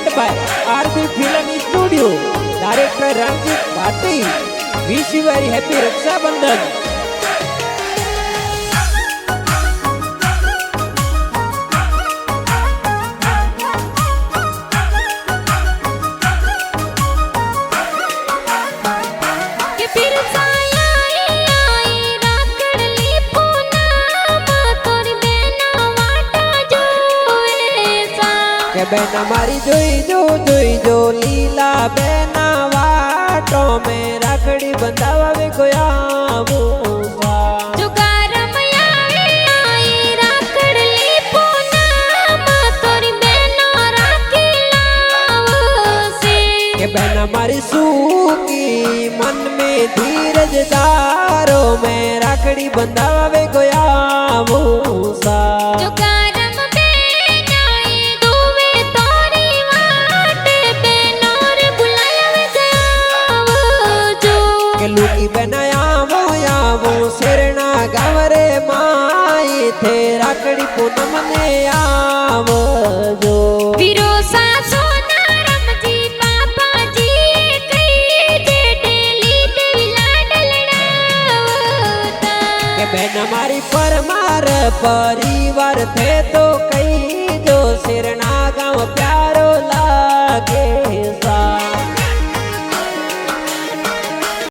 Present by RB film studio, director Ranjeet Bhati. Wish you very happy Rakshabandhan. के बेना मारी जोई जो लीला बेना वाटो में राखड़ी बंधावा वे कोया मुसा जो गरम आई राखड़ी पूना तोरी बेना राखी लावसे के बेना मारी सूकी मन में धीरज दारो में राखड़ी बंधावा वे कोया मुसा लुकी बनाया वो सिरना गवरे माई थे राखड़ी पूनम ने आव जो विरोसा सोना रमजी पापा जी कई डेली लाड लड़ावता के बहन हमारी परमार परिवार थे तो कई जो सिरना